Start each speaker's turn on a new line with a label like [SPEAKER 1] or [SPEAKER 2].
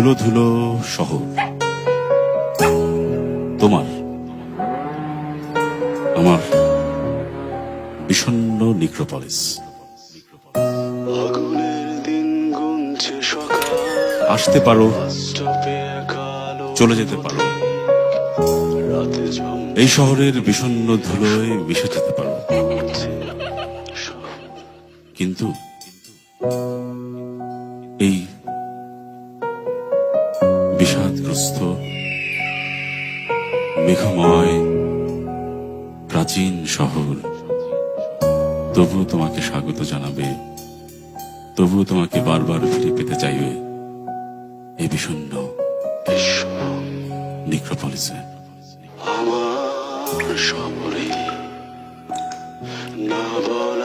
[SPEAKER 1] ধুলো ধুলো শহর, তোমার আমার বিষণ্ণ নিক্রোপলিস। আসতে পারো, চলে যেতে পারো, এই শহরের বিষণ্ণ ধুলোয় মিশে যেতে পারো, কিন্তু এই বিষাদগ্রস্ত মেঘময় প্রাচীন শহর তবুও তোমাকে স্বাগত জানাবে, তবুও তোমাকে বারবার ফিরে পেতে চাইবে এই বিষণ্ণ নিক্রোপলিসে।
[SPEAKER 2] আমার শহরে না বল